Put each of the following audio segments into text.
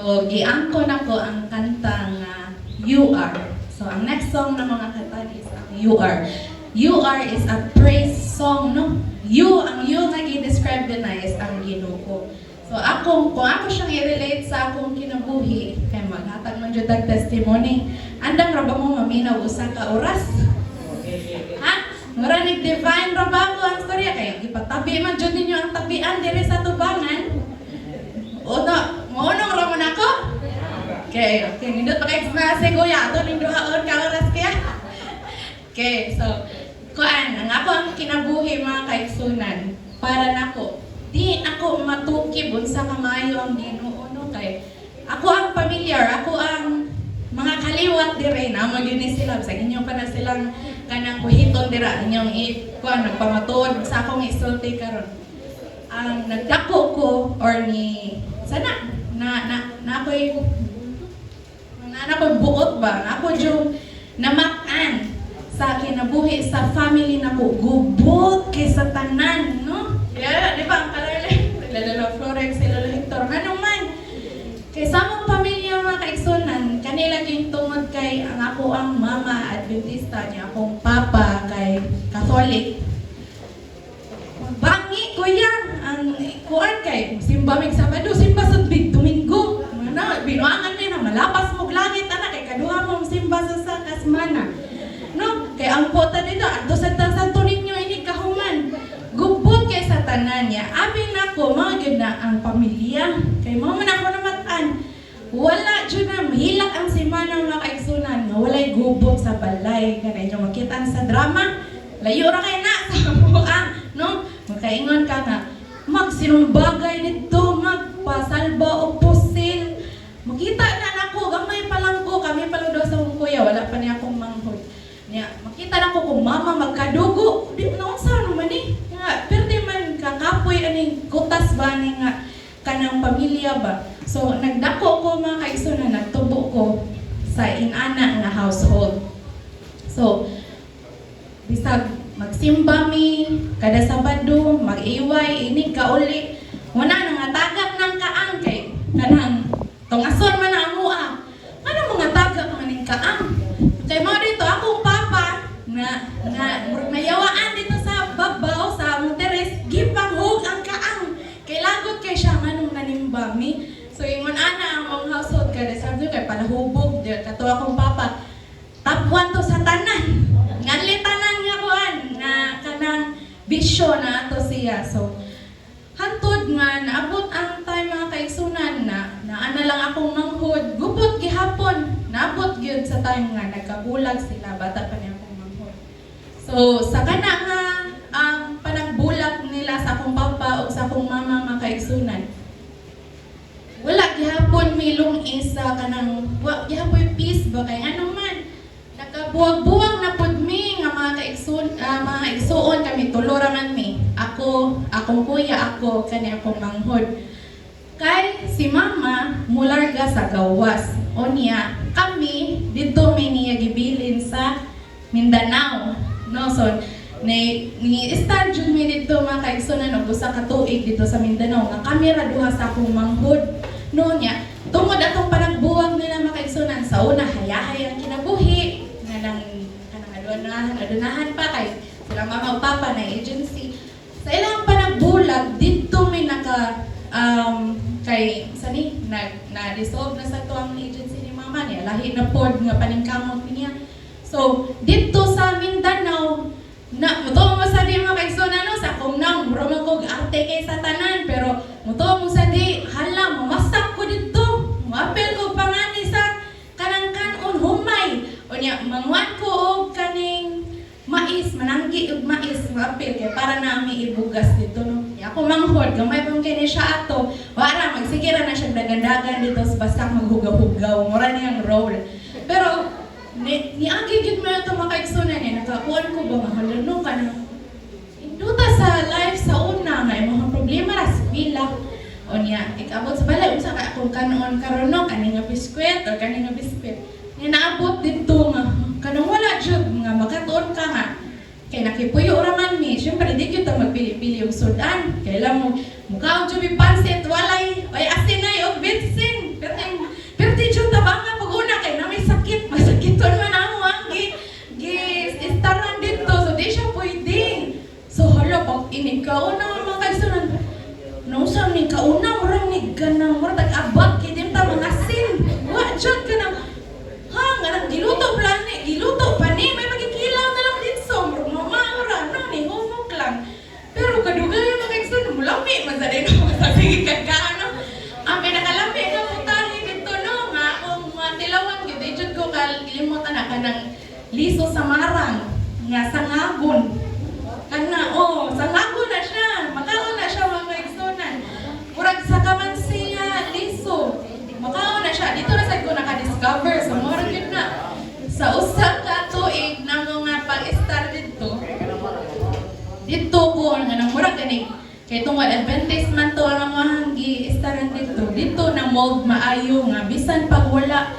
So, giangkon ako ang kanta nga You Are. So, ang next song na mga kanta is ang You Are. You Are is a praise song, no? Ang you nga i-describe din na is ang Ginoo. So, kung ako siyang i-relate sa akong kinabuhi, kay maghatag man jud tag testimony, andang ra ba mo maminaw usa ka oras? Ha? Mura divine ra ba ko ang storya kay ipatabi man jud ninyo ang tabian diri sa tubangan. O na, maunong ra man ako? Okay, nindot pa kay si Kuya, ato ning duhaon ka oras kaya. Okay, so ang ako ang kinabuhi mga kaigsunan para nako. Di ako matukib unsa kamayo ang Ginoo no kay ako ang familiar, ako ang mga kaliwat dire na magyuni sila sa inyo pa na silang kanang kuhiton dira inyong nagpamatuod sa akong isulti karon. Ang nagdako ko or ni sana na ako'y buot ba ako jud namak-an sa kinabuhi sa family nako gubot kay sa tanan no. Yeah, di ba ang Lolo Florex, Lolo Hector, ano man. Kay sa among pamilya mga kaigsunan, kanila yung tungod kay ang ako ang mama Adventista niya, akong papa kay Catholic. Bangi kuya, ang kuan kay simba mig Sabado, simba sa Domingo. Mana binuangan ni na malapas mo langit ana kay kaduha mo simba sa kasmana. No, kay ang pota dito adto sa Santo Niño ini kahuman. Gubot kay sa tanan niya. Abing nako mga gyud na ang pamilya. Kay mo man ako namatan. Wala jud na mahilak ang semana mga kaigsunan nga walay gubot sa balay. Kanay inyo makita sa drama. Layo ra kay na sa buang, no? Makaingon ka nga magsinumbagay dito, magpasalba o pusil. Makita na nako gamay pa lang ko, kami pa lang daw sa kuya, wala pa niya akong manghod. Niya, makita na ko kung mama magkadugo. Di na unsa naman ni? Pwede man kakapoy aning kutas ba ni nga kanang pamilya ba. So nagdako ko mga kaigsunan, nagtubo ko sa inana nga household. So bisag magsimba mi kada Sabado, mag-iway ini kauli. Wala nga tagak ng kaang kay kanang tungason man ang mua. Ano mga tagak man ning kaang? Kay mo dito akong papa na mayawaan dito sa babaw sa Monteres, gipanghog ang kaang. Kay lagot kay siya manong nanimbami. So ingon ana ang mong household kada Sabado kay palahubog di kato akong papa. Top 1 to sa tanan. Nganli tanan nga kuan na kanang bisyo na ato siya. So hantod nga naabot ang time mga kaigsunan na ana lang akong manghod, gubot gihapon. Naabot gyud sa time nga nagkabulag sila, bata pa niya akong manghod. So sa kana nga ang panagbulag nila sa akong papa o sa akong mama mga kaigsunan, wala gihapon milong isa kanang gihapon peace ba kay ano man nakabuwag-buwag na pud mi nga mga igsuon kami tulora man mi. Akong kuya, ako kani akong manghod. Kay si mama mularga sa gawas. O niya, kami dito may niya gibilin sa Mindanao. No, so ni-start jud mi dito mga kaigsunan og usa ka tuig dito sa Mindanao nga kami ra duha sa akong manghod. No niya, tungod atong panagbuwag nila mga kaigsunan sa una hayahay ang kinabuhi nga nang kanang adunahan pa kay sila mama o papa na agency. Sa ilang panagbulag dito may naka kay sani na-dissolve na sa tuang agency ni mama niya, lahi na pod nga paningkamot niya. So dito sa Mindanao na muto mo sa di mga kaigsunan no sa akong nang mura man kog arte kay sa tanan pero muto mo sa di hala mamasak ko dito mapel ko pangani sa kanang kanon humay unya mangwan ko og kaning mais mananggi og mais mapel kay para nami ibugas dito no. Ako manghod gamay pang kini siya ato wala magsigira na siya dagandagan dito sa basta maghugaw-hugaw mura niyang roll pero niagi gid mo ito mga kaigsunan niya nakakuan ko ba mahalano ka na induta sa life sa una nga mga problema ra sa pila o niya ikabot sa balay unsa ka akong kanon karon no kani nga biskwit o kani nga biskwit niya naabot dito nga kanang wala jud nga makatuon ka nga kay nakipuyo ra man mi syempre di gyud ta magpili-pili og sudan kay lang mo mukha og jubi pansit walay ay asin ay og bitsin pero kauna mga kaigsunan. Nung sa ni kauna murang ni ganang murag tag-abak kay dim ta mga sin. Wa jud ka na. Ha, nga nang giluto pa ni may magikilaw na lang din so mamara no ni humok lang. Pero kadugay yung mga kaigsunan mulami man sa din sa sige kagano. May nakalami nga putahe dito no nga akong mga tilawan gid jud ko kalimutan na kanang liso sa marang nga sangagon. Kana sangagon na siya. Makaon na siya mga kaigsunan. Murag sa kamansiya liso. Makaon na siya. Dito na sad ko naka-discover sa murag yun na. Sa usa ka tuig na mga pag-star dito. Dito ko nga nang murag gani. Kay tungod Adventist man to ang mga gi-staran dito. Dito na mold maayo nga bisan pag wala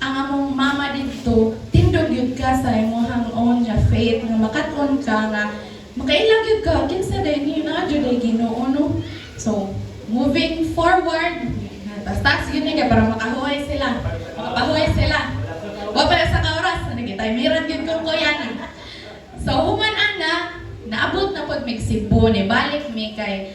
ang among mama dito, tindog yun ka sa imong own nga faith nga makaton ka nga makailang yun ka kinsa day ni na jud ay Ginoo no. So moving forward tas yun nga para makahuway sila makapahuway sila wa para sa kauras nagitay miran yun kong kuya na. So human ana naabot na pud mig Cebu ni balik mi kay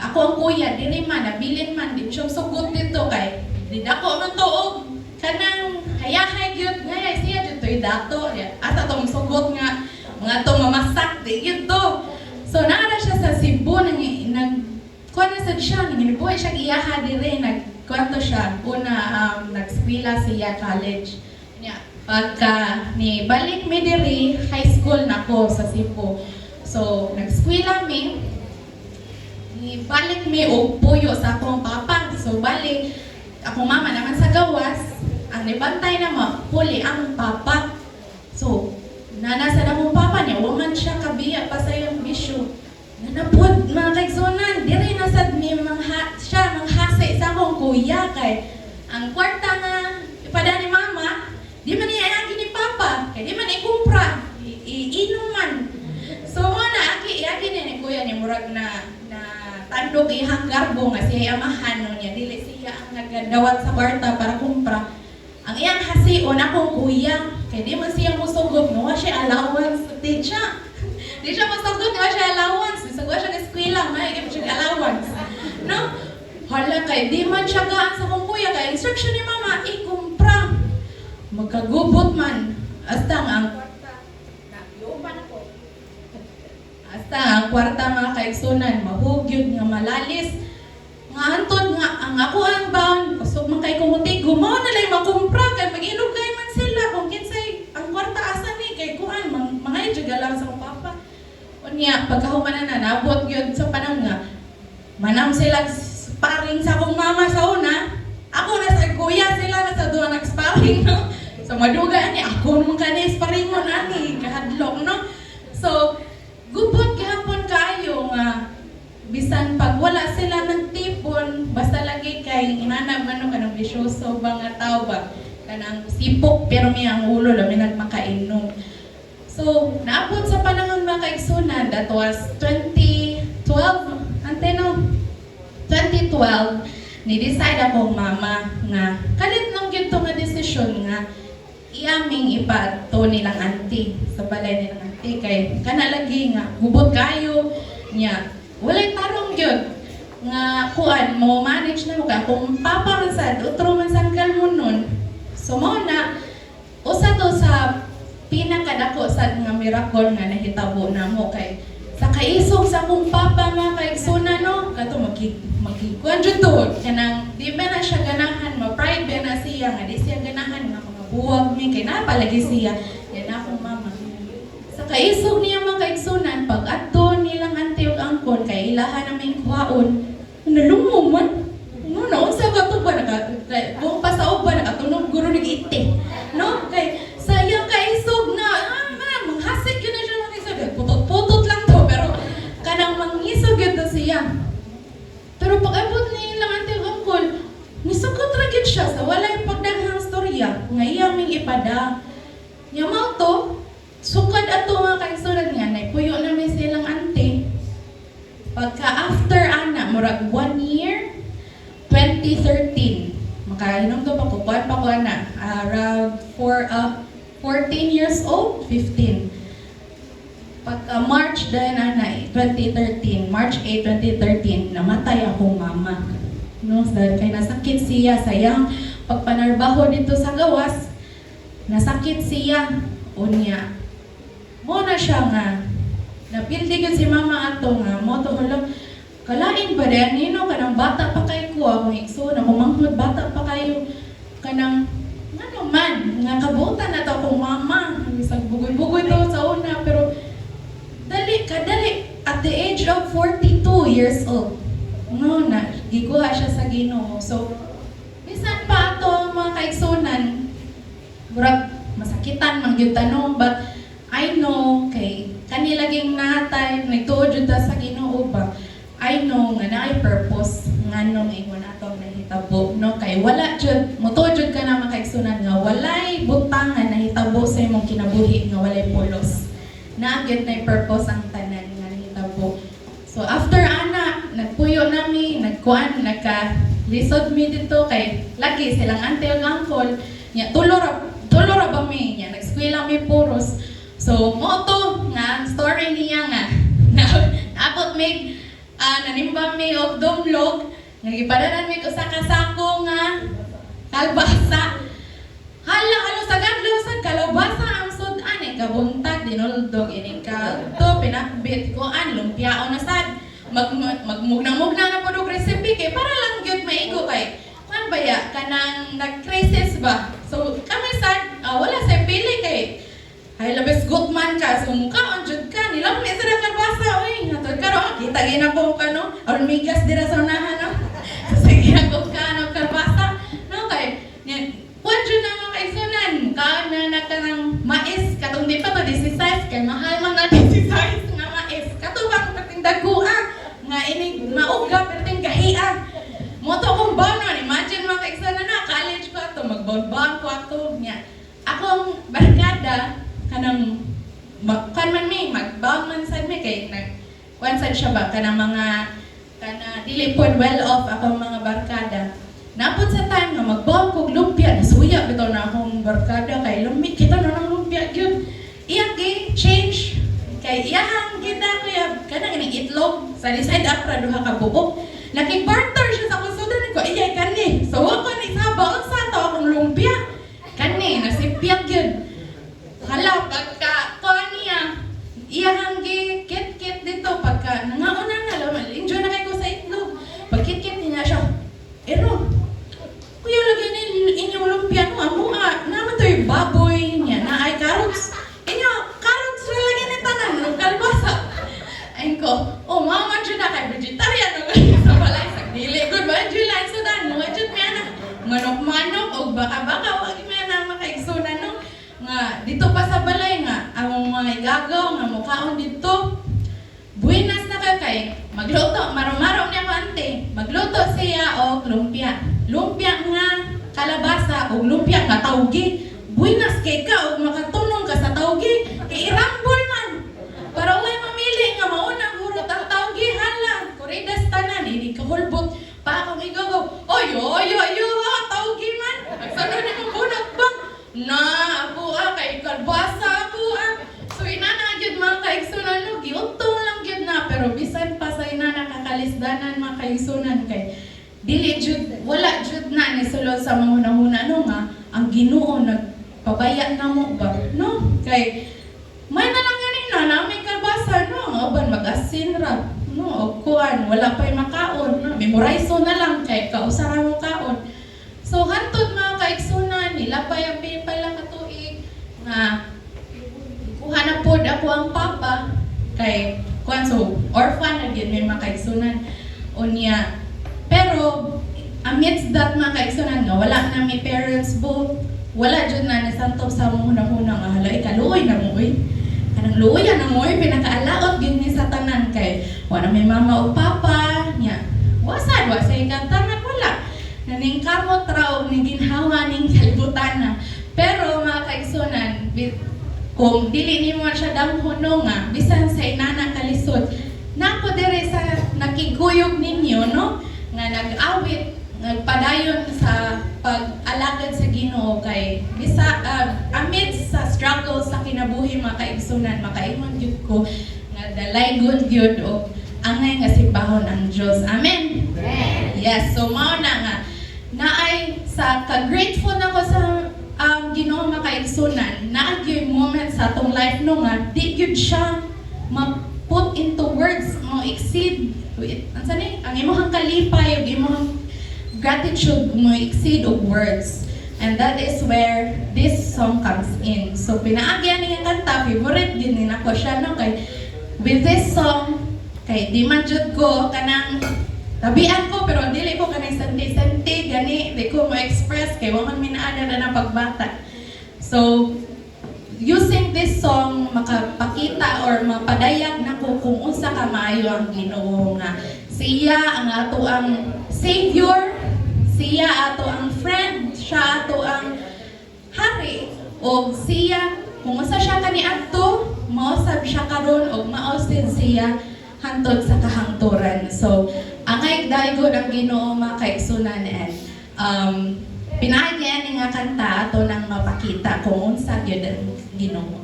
ako ang kuya diri man nabilin man di siyang sugot dito kay di dako man tuog kanang hayahay gyud nga siya jud toy dato asa tong sugot nga mga tong mamasak di gyud to. So naara siya sa Cebu nang kuan na sad siya ginibuhay siya iyaha dire nagkwanto siya una nagskwela siya college nya pagka ni balik mi diri high school nako sa Cebu. So nagskwela mi ni balik mi og puyo sa akong papa. So balik akong mama naman sa gawas ang nibantay na huli ang papa. So, nanasa na mong papa niya, waman siya kabiya pa sa iyong bisyo. Nanapod, mga kaigsunan, diri nasad mi siya manghasay sa akong kuya kay ang kwarta nga ipada ni mama, di man niya ni papa, kay di man ikumpra, iinuman. So, muna, aki ni kuya ni murag na tandog ihang garbo nga siya amahan niya, dili siya ang nagdawat sa kwarta para kumpra. Ang iyang hasiun akong kuya, kaya di man siya musugod, no? Siya allowance, di siya musugod, no? Siya allowance, musugod siya ng eskwela, may siya allowance, no? Hala, kaya di man siya gaan sa kong kuya, kaya instruction ni mama, ikumpra, magkagubot man, hasta ang kwarta mga kaigsunan, mahugyod nga malalis, nga antod nga ang ako ang bound kusog man kay kumutig gumaw na lang makumpra kay mag-inog kay man sila kung kinsay ang kwarta asa ni kay kuan mga jud lang sa papa unya pagkahuman na nabot gyud sa panahon nga manam sila sparring sa akong mama sa una ako na sa kuya sila na sa duha nag-sparring no so maduga ni ako naman kani sparring mo ani kahadlok no so gubot gihapon kayo nga bisan pag wala sila ng tipon, basta lagi kay inanam kanang bisyoso ba nga tao ba kanang sipok pero may ang ulo lamin nagmakainom. So naabot sa panahon mga kaigsunan, that was 2012 ni-decide akong mama nga kalit lang gyud to nga desisyon nga iaming ipaadto nilang auntie sa balay nilang auntie kay kana lagi nga gubot kayo nya walay tarong gyud nga kuan mo manage na mo ka kung papa man sad utro man sangkal mo nun. So mo na usa to sa pinakadako sad nga miracle nga nahitabo namo kay sa kaisog sa akong papa nga kaigsunan no kato magkuan jud to kanang di ba na siya ganahan ma-pride ba na siya nga di siya ganahan nga mga buwag mi kay napalagi siya yan akong mama. Sa kaisog niya mga kaigsunan pag adto nilang auntie ug angkon kay ilahan naming kuhaon nalungo man no unsa ka to ba kung pa sa uban nakatunog guro ni ite no kay sayang kaisog na manghasik yun na siya makisog putot lang to pero kanang mangisog yun to siya pero pag abot nilang auntie ug angkon nisugot ra gyud siya sa walay pagdaghang storya nga iyang ipada nya mao to sukad ato mga kaigsunan nga naipuyo na may silang auntie. Pagka after ana, murag 1 year, 2013, makahinom to pa ko na, around 14 years old, 15. pagka March din anay 2013, March 8, 2013, namatay akong mama. No, dahil kay nasakit siya sayang pagpanarbaho dito sa gawas. Nasakit siya unya. Mo na siya nga napildi gyud si mama ato nga mo to hulo kalain ba rin nino kanang bata pa kay ko ako igso na kumangkod bata pa kayo kanang ano man nga kabutan na to akong mama isang bugoy-bugoy to sa una pero dali at the age of 42 years old no na gikuha siya sa Ginoo. So bisan pa ato mga kaigsunan murag masakitan man gyud tanong but I know kay kanilaging natay nagtuod jud ta sa Ginoo ba I know nga naay purpose nganong ingon atong nahitabo no kay wala jud motuod jud ka na makaigsunan nga walay butangan nahitabo sa imong kinabuhi nga walay pulos na gyud nay purpose ang tanan nga nahitabo. So after ana nagpuyo nami nagkuan lisod mi dito kay lagi silang auntie ug uncle nya tulo ra ba mi nya nag-eskwela mi puros. So mo to nga ang story niya nga abot mi nanimba mi og dumlog nagipadanan mi ko sa kasako nga kalbasa hala sa gadlaw sa kalabasa ang sudan kabuntag dinuldog ini ka to pinakbit ko lumpiao na sad magmugnang-mugnang na po recipe kay para lang gyud maigo kay man baya kanang nag-crisis ba so kami sad wala sa pili kay ay labis gutman ka so mukhaon jud ka nilang ni sa kalbasa oy hatod karo kita gina ko kano hormigas dira sa unahan no sige ako kano kalbasa no kay kuan jud na mga kaigsunan kaan na kanang mais katong di pa to 16 kay mahal man na 16 nga mais katubang pating dagua nga ini mauga perting kahia mo to kung bono imagine mga kaigsunan na college ko ato magbon-bon ko ato nya akong barkada kanang kan man mi magbound man sad mi kay kuan sad siya ba kanang mga kana dili pod well off akong mga barkada napod sa time nga magbound kog lumpia nasuya bitaw na akong barkada kay lumit kita na ng lumpia gyud iya gi change kay iyahang kita kuya kanang ning itlog sa side up ra duha ka buok nakig-barter siya sa kusudan ko iya kani so wa ko ni sabaw sa to akong lumpia kani nasipyat gyud hala pagka kuan niya iyahang gi kit dito pagka nangauna na laman enjoy na kay ko sa itlog pagkit-kit niya siya ero kuya lagi ni inyong lumpia no amua naman to yung baboy niya na ay carrots inyo carrots na lagi ni tanan no kalbasa ay ko oh mama dyan na kay vegetarian no sa balay sa dili good ba July so dan no adjud mi anak manok-manok o baka-baka wag mi anak makaigsunan no nga dito pa sa balay nga ang mga igagaw nga mukhaon dito buenas na ka kay magluto marong-marong niya ko ante magluto siya og lumpia nga kalabasa og lumpia nga tawgi buenas kay ka og makatunong ka sa tawgi kay irambol man para way mamili nga mauna guro ang tawgi hala kuridas tanan ini kahulbot pa akong igagaw oyo tawgi man agsanon ni mo bunot bang na ako kay kalbasa ako so inana gyud mga kaigsunan no giutong lang gyud na pero bisan pa sa inana kakalisdanan mga kaigsunan kay dili jud wala jud na ni sulod sa mga hunahuna no nga ang Ginoo nagpabaya na mo ba no kay may na lang ganina na may kalbasa no ang uban mag-asin ra no og kuan wala pay makaon no memorize na lang kay kausara mo kaon so hantod mga kaigsunan nila pa yung pala katuig nga kuha na pod ako ang papa kay kuan so orphan na gyud may mga kaigsunan unya pero amidst that mga kaigsunan nga wala na may parents both wala jud na nisantop sa mga hunahuna nga hala ikaluoy na mo kanang luoy na mo pinakaalaot gyud ni sa tanan kay wala may mama o papa nya wasad wa sa ikantanan wala naning kamot raw ni ginhawa ning kalibutan na pero mga kaigsunan kung dili nimo siya damhon nga bisan sa inana kalisod nako dire sa nakiguyog ninyo no nga nag-awit nagpadayon sa pag-alagad sa Ginoo kay amidst sa struggle sa kinabuhi mga kaigsunan, makaingon gyud ko nga dalaygon gyud og angay nga simbahon ang Dios. Amen. Yes, so mao na nga naay sa ka-grateful nako sa Ginoo mga kaigsunan, naa gyud moment sa atong life no nga di gyud siya ma-put into words, mo exceed ansa ni ang imong kalipay ug imong gratitude mo exceed of words. And that is where this song comes in. So pinaagyan niya kanta, favorite din ni nako siya no kay with this song kay di man jud ko kanang tabian ko pero dili ko kanang senti gani di ko mo-express kay wa man minaada na pagbata. So using this song makapakita or mapadayag nako kung unsa ka maayo ang Ginoo nga siya ang ato ang Savior, siya ato ang friend, siya ato ang hari, o siya kung unsa siya kaniadto mausab siya karon og mausab siya hantod sa kahangturan. So angay daygod ang Ginoo mga kaigsunan and pinaagyan nga kanta ato nang mapakita kung unsa gyud ang Ginoo.